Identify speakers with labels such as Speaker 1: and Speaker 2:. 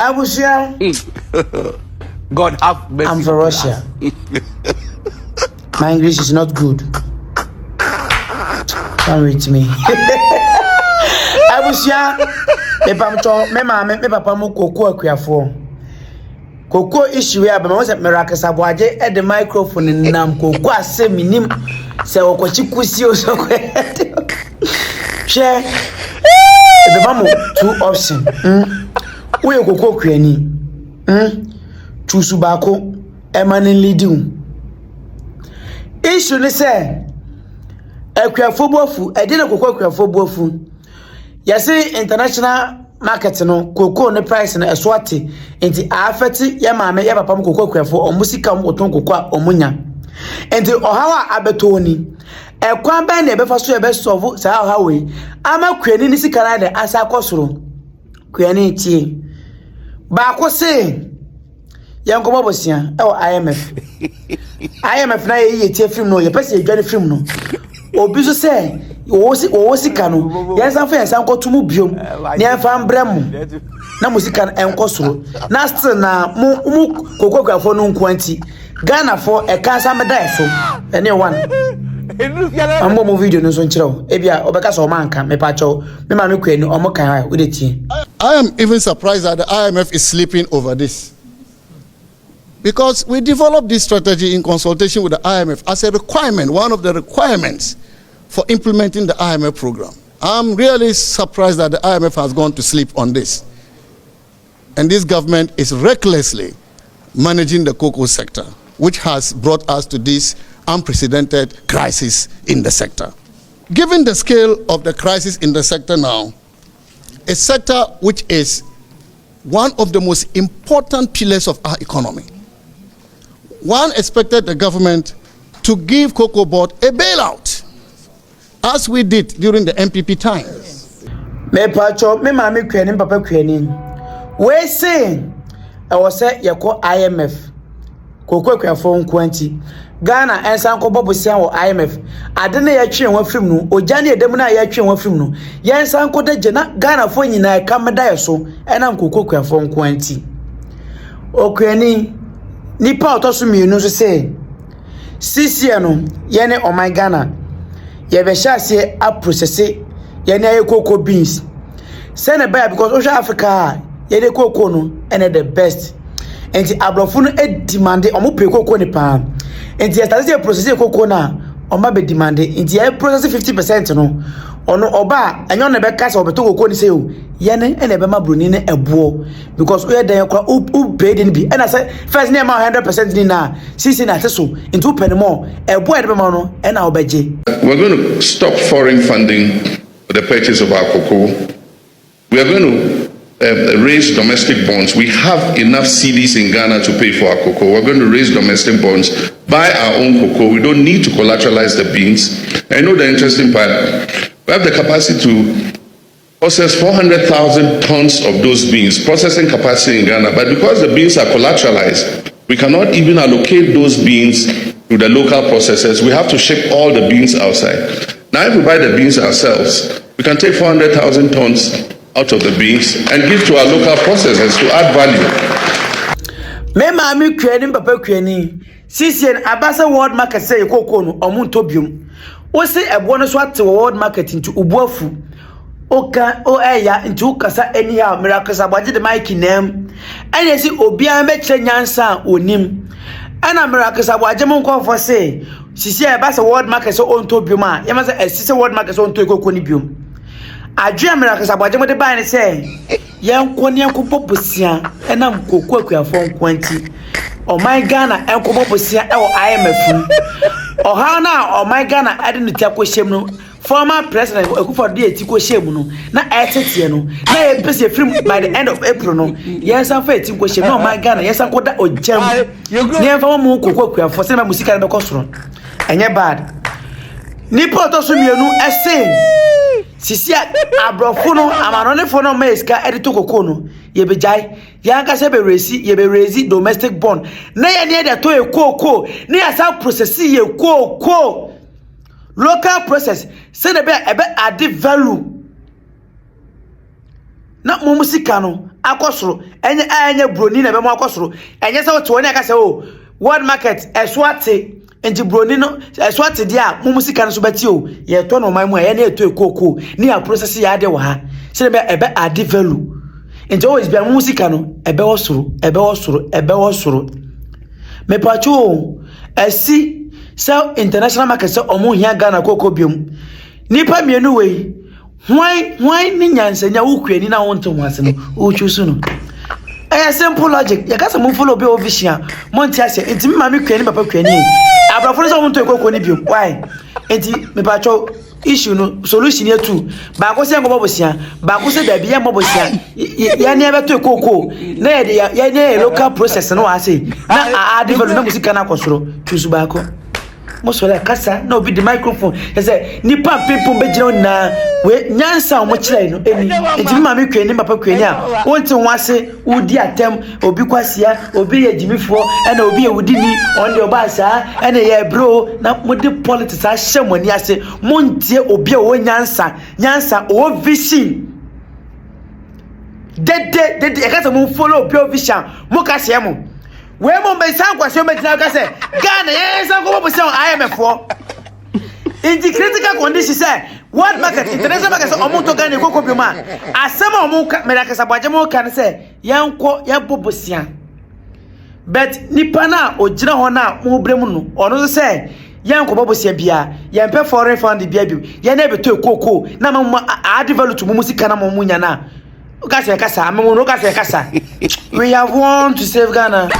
Speaker 1: Abusia.
Speaker 2: God have mercy.
Speaker 1: I'm from Russia. My English is not good. Come with me. Abusia. Me papa mu koko akuafo. Koko issue ya ba mo se merakasa boaje e the microphone nam koko ase minim se okochi kusi o so share be ba mo two option we koko kuani choose bako e mani leading issue ni se akuafo bofu e de na koko akuafo bofu yesi international market no koko ne price na eswati enti afeti ya maame ya papa koko kwafo omusika oton koko a omunya enti ohawa abetoni ekwan ba na ebefa so ebe solve sa ohawe ama kwani ni sika na de asa kosoro kwani tie ba ko se yanko bobosia e o IMF na ye tie film no ye pese edwane film no obi so se wo sika no yensan fa yensan ko tumu biom ne yenfa mbremu na musika enko soro na still na mu kokokafo no nkwanti Ghana for e kan sa meda efo ene one ambo mo video no so nkirew e bia obeka so manka me pa chew me ma me kwani omo kan ha we dey tie.
Speaker 3: I am even surprised that the IMF is sleeping over this, because we developed this strategy in consultation with the IMF as a requirement, one of the requirements for implementing the IMF program. I'm really surprised that the IMF has gone to sleep on this. And this government is recklessly managing the cocoa sector, which has brought us to this unprecedented crisis in the sector. Given the scale of the crisis in the sector now, a sector which is one of the most important pillars of our economy, one expected the government to give Cocoa Board a bailout, as we did during the MPP time.
Speaker 1: Me pacho me mama kwani papa kwani we say e was say yeko IMF koko kwafo nkwanti Ghana ensan ko bobosia wo IMF ade na ya twen wa film no oja na edem na ya twen wa film no yensan ko de na Ghana fo nyina ka meda yeso ena koko kwafo nkwanti okwani nipa otoso mienu so say CC no ye ne o my Ghana ye be shase a process ye na ye cocoa beans send a buy because Ocean Africa ye de cocoa no and the best enti abrofo no e demand omo pay cocoa ni pa enti start say process cocoa na omo be demand enti ye process 50% no ono oba enyo na be kasa obeto cocoa ni say o ye ne e na be ma broni ne ebo because we dey kwa u pay ni bi e na say first na ma 100% ni na sisi na teso into pen more ebo e de be ma no e na obeje.
Speaker 4: We're going to stop foreign funding for the purchase of our cocoa. We are going to raise domestic bonds. We have enough CDs in Ghana to pay for our cocoa. We're going to raise domestic bonds, buy our own cocoa. We don't need to collateralize the beans. I know the interesting part. We have the capacity to process 400,000 tons of those beans, processing capacity in Ghana. But because the beans are collateralized, we cannot even allocate those beans to the local processors. We have to ship all the beans outside. Now, if we buy the beans ourselves, we can take 400,000 tons out of the beans and give to our local processors to add value.
Speaker 1: Me mami kwani papa kwani CCN abasa world market say cocoa no omunto biom o say ebo no so ate world market into ubuafu oka o eya into kasa anyhow miracle sabaje the mic name anya si obia me kire nyansa onim ana miracle sabaje mon konfo say CCN abasa world market so onto biom a yema say CCN world market so onto cocoa ni biom adwe miracle sabaje mo de ban ne say yanko ne yanko bobosia ena nkoko akuafo nkwanti o my Ghana enko bobosia e o IMF oha na o my Ghana ade no tiako hyem no former president Akufo-Addo etiko hyem no na etete no na e pese film by the end of April no yensan fa etiko hyem no o my Ghana yensan ko da ojam ne enfa mo nkoko akuafo se na musika na be kosoro enye bad ni poto so mienu ese sisi abrofo no amano ne fo no meska edito koko no ye bejai ya ka se be resi domestic bond na ye ne de to e koko ne ya sa process ye koko local process se de be ebe add value na mo musika no akosoro enye broni na be mo akosoro enye se wote woni aka se o world market eswate enti broni no eswate dia mo musika no so beti o ye to no man mu ye na eto ekoko ni ya process ya de wa ha se be ebe add value enti always be mo musika no ebe wosoro me pacho esi so international market so omo hia Ghana koko biom nipa mienu we why ni nyansanya wukwani na wonto wase no o chusu no simple logic ya kasa mo follow be official mo ntia se enti mama me kwani papa kwani abrafo so wonto ekoko ni biom why enti me pacho issue no solution ye tu ba ko se ngobo bosia ba ko se da biya mo bosia ya ne be to ekoko na ya ne local process no ase na a develop na musika na kosoro chusu ba ko mo so la kasa na obi the microphone say ni pa people be jira na we nyansa mo kire no eni enti ma me kwani papa kwani a wonti wase udi atem obi kwasia obi ye jimifo na obi ye wudini on the obasa na ye bro na mo de politics a hemoni ase mo ntie obi o nyansa o vision dede e kasa mo follow obi o vision mo kasa mo we mo be san kwase me tina ka say Ghana ye san ko bo say IMF for in the critical condition say world market international market so omo to Ghana ko ko bi ma asema omo me da kasa baje mo kan say yanko ya bobosia but nipa na ogina ho na mo bremu no ono say yanko bobosia bia yempe foreign fund bia bi ye na beto ekoko na mo add value to mo musika na mo munya na kasa we have won to save Ghana.